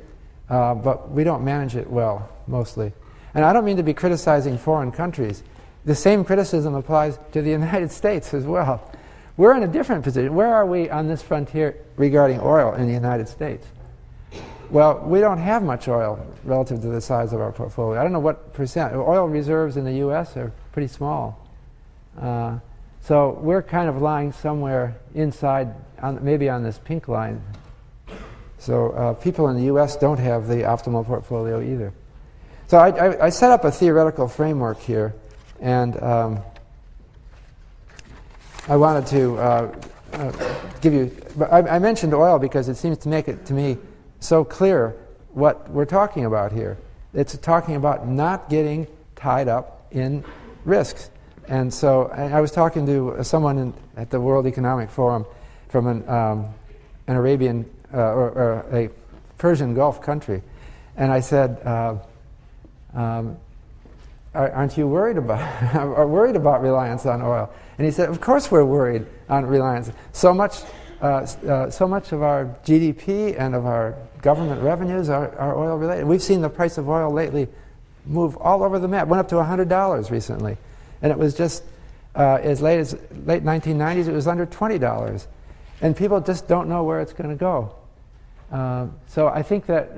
but we don't manage it well, mostly. And I don't mean to be criticizing foreign countries. The same criticism applies to the United States as well. We're in a different position. Where are we on this frontier regarding oil in the United States? Well, we don't have much oil relative to the size of our portfolio. I don't know what percent. Oil reserves in the U.S. are pretty small. So we're kind of lying somewhere inside, maybe on this pink line. So people in the U.S. don't have the optimal portfolio either. So I set up a theoretical framework here, and I wanted to give you... But I mentioned oil because it seems to make it, to me, so clear what we're talking about here. It's talking about not getting tied up in risks. And so I was talking to someone at the World Economic Forum from an Arabian or a Persian Gulf country, and I said, "Aren't you worried about reliance on oil?" And he said, "Of course we're worried on reliance. So much of our GDP and of our government revenues are oil related. We've seen the price of oil lately move all over the map. Went up to $100 recently, and it was just as late 1990s. It was under $20, and people just don't know where it's going to go. So I think that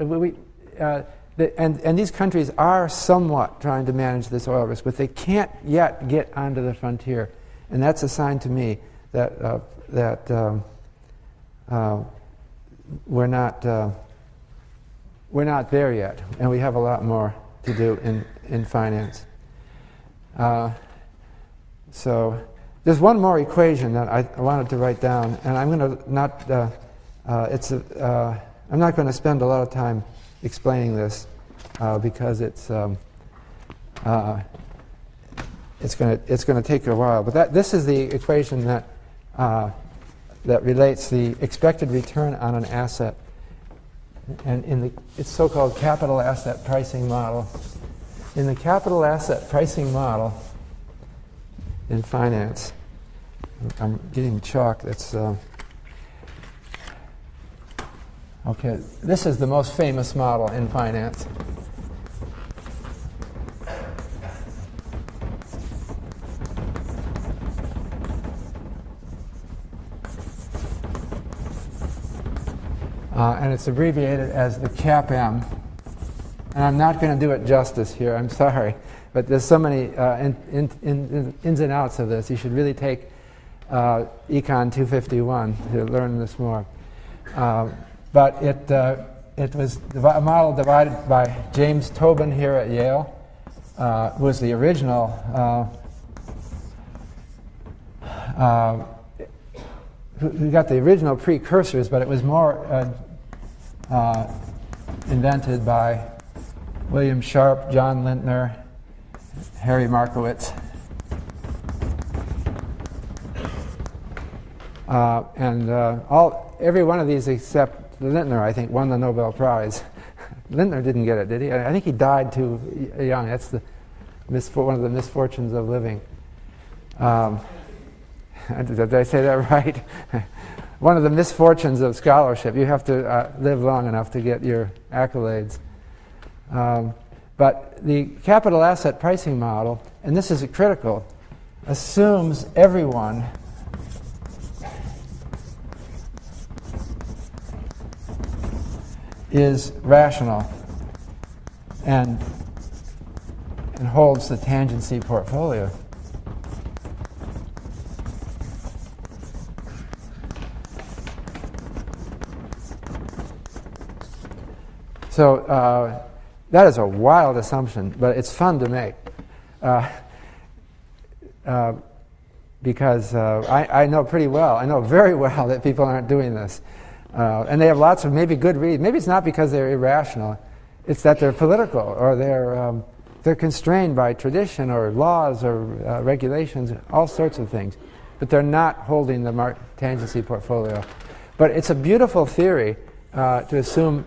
and these countries are somewhat trying to manage this oil risk, but they can't yet get onto the frontier, and that's a sign to me that we're not there yet, and we have a lot more to do in finance. So there's one more equation that I wanted to write down, and I'm going to not. I'm not going to spend a lot of time explaining this because it's going to take a while. But this is the equation that relates the expected return on an asset, and it's so-called capital asset pricing model. In the capital asset pricing model in finance, I'm getting chalk. That's okay. This is the most famous model in finance. And it's abbreviated as the CAPM. And I'm not going to do it justice here, I'm sorry. But there's so many ins and outs of this. You should really take Econ 251 to learn this more. But it was a model divided by James Tobin here at Yale, who was the original who got the original precursors, but it was more invented by William Sharp, John Lintner, Harry Markowitz. Every one of these except Lintner, I think, won the Nobel Prize. Lintner didn't get it, did he? I think he died too young. That's one of the misfortunes of living. Did I say that right? One of the misfortunes of scholarship. You have to live long enough to get your accolades. But the capital asset pricing model, and this is critical, assumes everyone is rational and holds the tangency portfolio. So that is a wild assumption, but it's fun to make because I know pretty well, I know very well that people aren't doing this. And they have lots of maybe good reasons. Maybe it's not because they're irrational. It's that they're political, or they're constrained by tradition or laws or regulations, all sorts of things. But they're not holding the tangency portfolio. But it's a beautiful theory to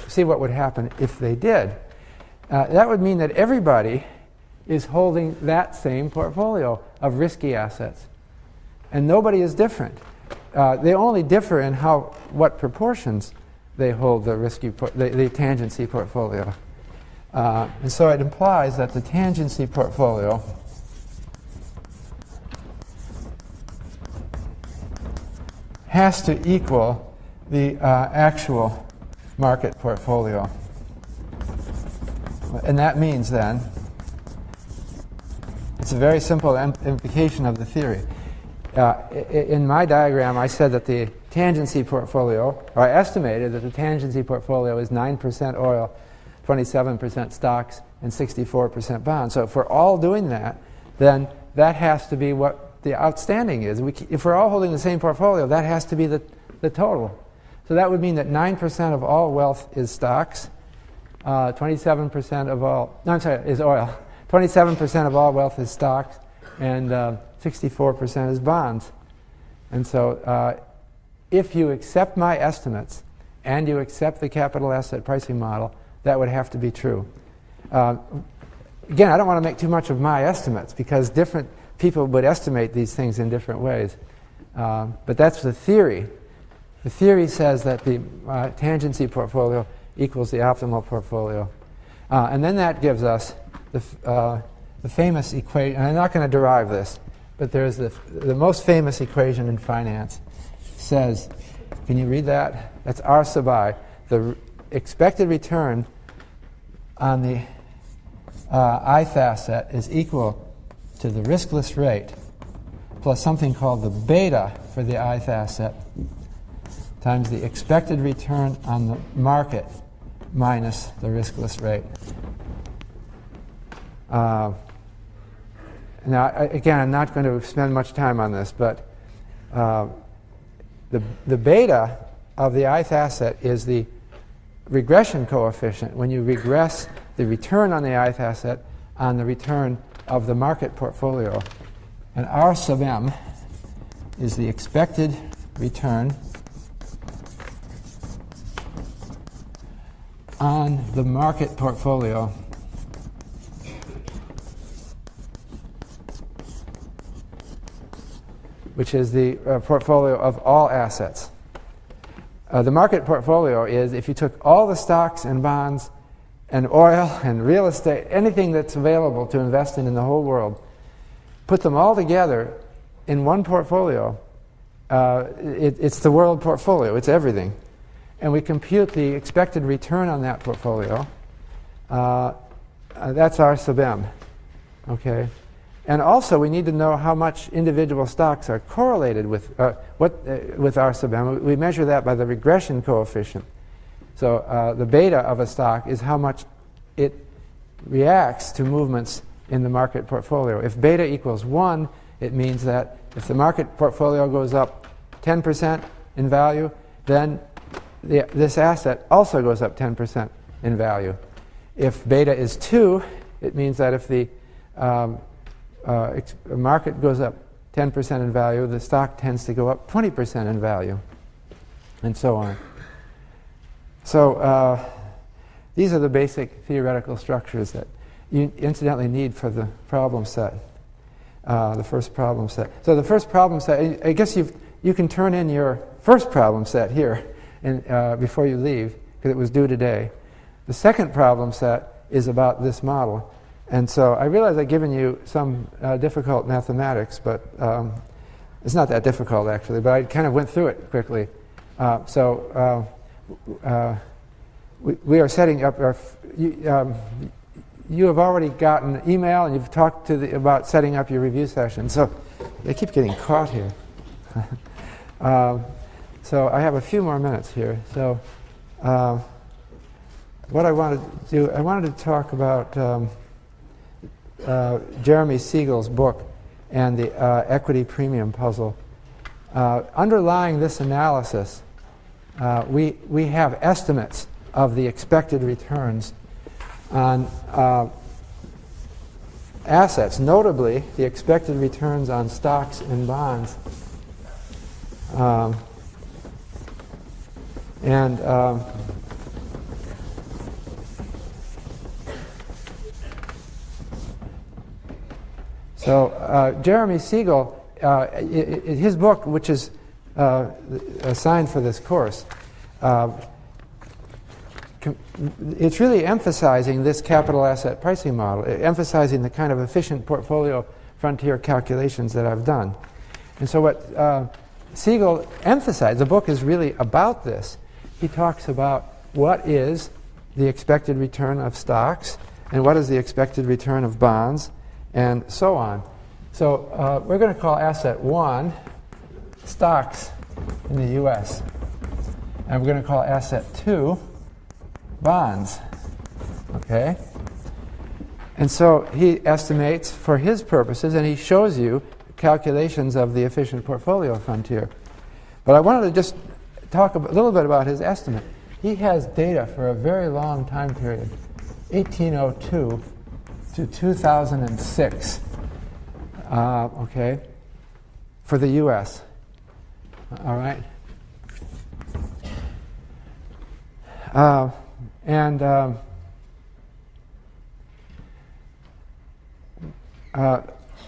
see what would happen if they did. That would mean that everybody is holding that same portfolio of risky assets. And nobody is different. They only differ in what proportions they hold the tangency portfolio. And so it implies that the tangency portfolio has to equal the actual market portfolio. And that means then, it's a very simple implication of the theory. In my diagram, I said that the tangency portfolio, or I estimated that the tangency portfolio is 9% oil, 27% stocks, and 64% bonds. So if we're all doing that, then that has to be what the outstanding is. If we're all holding the same portfolio, that has to be the total. So that would mean that 9% of all wealth is stocks, 27% of all, no, I'm sorry, is oil. 27% of all wealth is stocks, and 64% is bonds. And so if you accept my estimates and you accept the capital asset pricing model, that would have to be true. Again, I don't want to make too much of my estimates because different people would estimate these things in different ways. But that's the theory. The theory says that the tangency portfolio equals the optimal portfolio. And then that gives us the famous equation. And I'm not going to derive this, but there's the most famous equation in finance. Says, can you read that? That's R sub I. The expected return on the ith asset is equal to the riskless rate plus something called the beta for the ith asset times the expected return on the market minus the riskless rate. Now, again, I'm not going to spend much time on this, but the beta of the ith asset is the regression coefficient when you regress the return on the ith asset on the return of the market portfolio. And R sub m is the expected return on the market portfolio which is the portfolio of all assets. The market portfolio is if you took all the stocks and bonds and oil and real estate, anything that's available to invest in the whole world, put them all together in one portfolio. It's the world portfolio. It's everything. And we compute the expected return on that portfolio. That's R sub m. Okay? And also, we need to know how much individual stocks are correlated with with R sub m. We measure that by the regression coefficient. So the beta of a stock is how much it reacts to movements in the market portfolio. If beta equals 1, it means that if the market portfolio goes up 10% in value, then this asset also goes up 10% in value. If beta is 2, it means that if the market goes up 10% in value, the stock tends to go up 20% in value, and so on. So these are the basic theoretical structures that you incidentally need for the problem set, the first problem set. So the first problem set, I guess you can turn in your first problem set here before you leave, because it was due today. The second problem set is about this model. And so I realize I've given you some difficult mathematics, but it's not that difficult, actually. But I kind of went through it quickly. We are setting up our... You have already gotten an email, and you've talked about setting up your review session. So they keep getting caught here. So I have a few more minutes here. So what I wanted to do, I wanted to talk about Jeremy Siegel's book and the equity premium puzzle. Underlying this analysis, we have estimates of the expected returns on assets, notably the expected returns on stocks and bonds. So Jeremy Siegel, his book, which is assigned for this course, it's really emphasizing this capital asset pricing model, emphasizing the kind of efficient portfolio frontier calculations that I've done. And so what Siegel emphasized, the book is really about this. He talks about what is the expected return of stocks and what is the expected return of bonds and so on. So we're going to call asset 1 stocks in the U.S. and we're going to call asset 2 bonds. Okay? And so he estimates for his purposes, and he shows you calculations of the efficient portfolio frontier. But I wanted to just talk a little bit about his estimate. He has data for a very long time period, 1802 to 2006, okay, for the U.S. All right?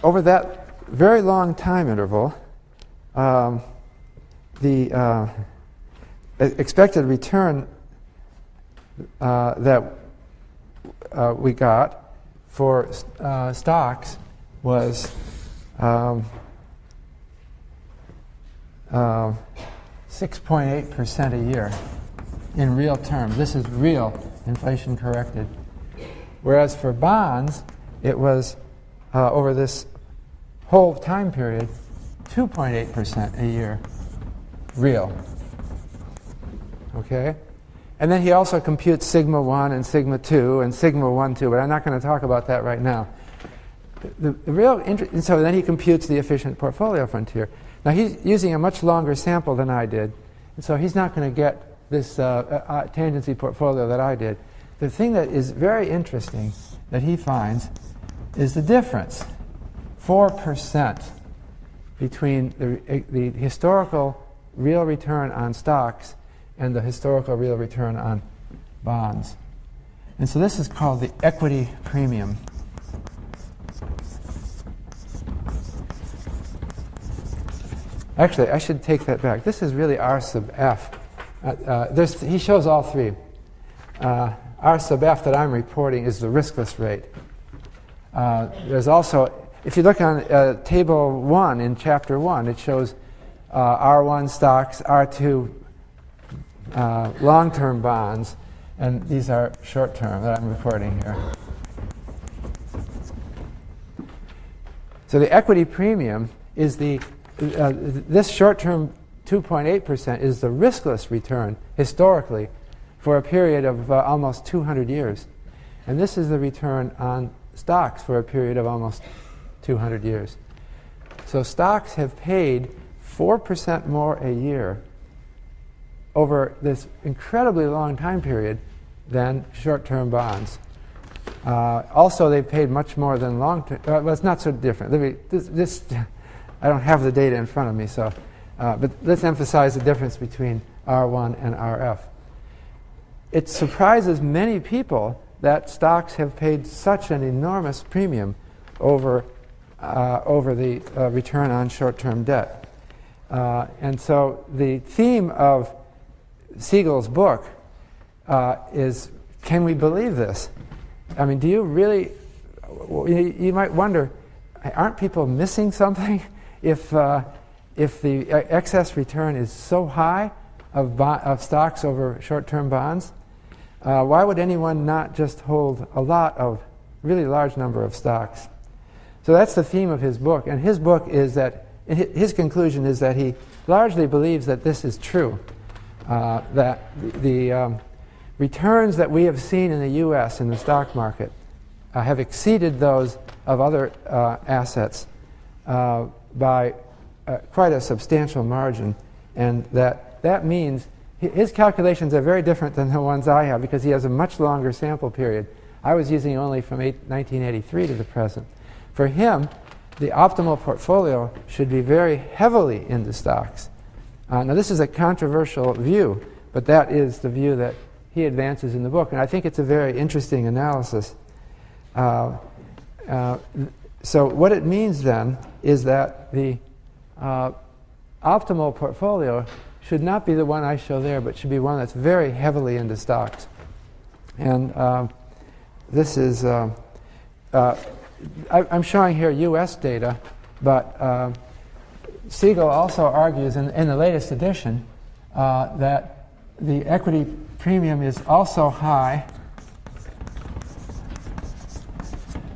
Over that very long time interval, the expected return that we got for stocks was 6.8% a year in real terms. This is real inflation corrected. Whereas for bonds, it was over this whole time period, 2.8% a year, real. Okay? And then he also computes sigma 1 and sigma 2 and sigma 1, 2, but I'm not going to talk about that right now. The real and so then he computes the efficient portfolio frontier. Now he's using a much longer sample than I did, and so he's not going to get this tangency portfolio that I did. The thing that is very interesting that he finds is the difference, 4%, between the historical real return on stocks and the historical real return on bonds. And so this is called the equity premium. Actually, I should take that back. This is really R sub F. He shows all three. R sub F that I'm reporting is the riskless rate. There's also, if you look on table 1 in chapter 1, it shows R1 stocks, R2 long-term bonds, and these are short-term that I'm reporting here. So the equity premium is this short-term 2.8% is the riskless return historically for a period of almost 200 years. And this is the return on stocks for a period of almost 200 years. So stocks have paid 4% more a year over this incredibly long time period than short-term bonds. Also, they've paid much more than long-term. Well, it's not so different. I don't have the data in front of me, so but let's emphasize the difference between R1 and RF. It surprises many people that stocks have paid such an enormous premium over the return on short-term debt. And so the theme of Siegel's book is, can we believe this? I mean, do you really, you might wonder, aren't people missing something if the excess return is so high of stocks over short-term bonds? Why would anyone not just hold a really large number of stocks? So that's the theme of his book. And his book is that, his conclusion is that he largely believes that this is true, that the returns that we have seen in the U.S. in the stock market have exceeded those of other assets by quite a substantial margin, and that means his calculations are very different than the ones I have because he has a much longer sample period. I was using only from 1983 to the present. For him, the optimal portfolio should be very heavily into stocks. Now this is a controversial view, but that is the view that he advances in the book, and I think it's a very interesting analysis. So what it means then is that the optimal portfolio should not be the one I show there, but should be one that's very heavily into stocks. And this is, I'm showing here U.S. data, but Siegel also argues in the latest edition that the equity premium is also high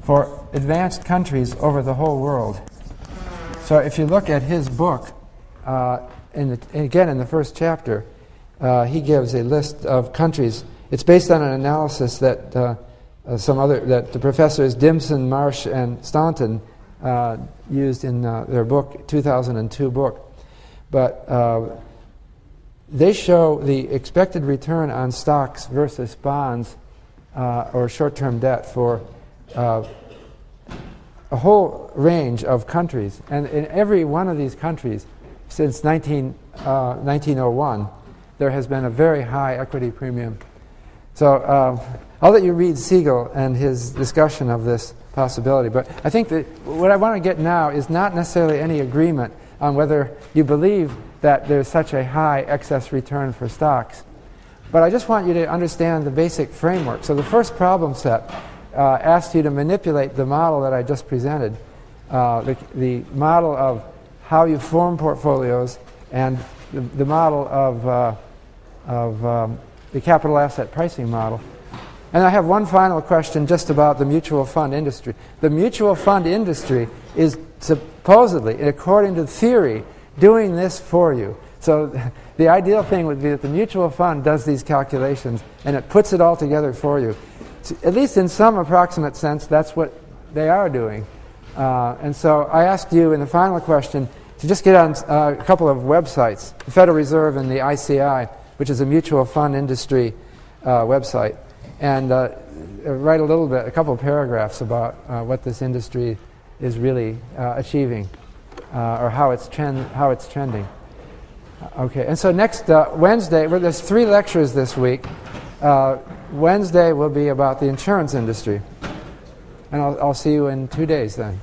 for advanced countries over the whole world. So if you look at his book, again in the first chapter, he gives a list of countries. It's based on an analysis that that the professors Dimson, Marsh, and Staunton used in their book, 2002 book. But they show the expected return on stocks versus bonds or short-term debt for a whole range of countries. And in every one of these countries, since 1901, there has been a very high equity premium. So I'll let you read Siegel and his discussion of this possibility. But I think that what I want to get now is not necessarily any agreement on whether you believe that there's such a high excess return for stocks. But I just want you to understand the basic framework. So the first problem set asks you to manipulate the model that I just presented, the model of how you form portfolios and the model of the capital asset pricing model. And I have one final question just about the mutual fund industry. The mutual fund industry is supposedly, according to theory, doing this for you. So the ideal thing would be that the mutual fund does these calculations and it puts it all together for you. At least in some approximate sense, that's what they are doing. And so I asked you in the final question to just get on a couple of websites, the Federal Reserve and the ICI, which is a mutual fund industry website, and write a couple of paragraphs about what this industry is really achieving, or how it's trending. Okay, and so next Wednesday, there's 3 lectures this week. Wednesday will be about the insurance industry, and I'll see you in 2 days then.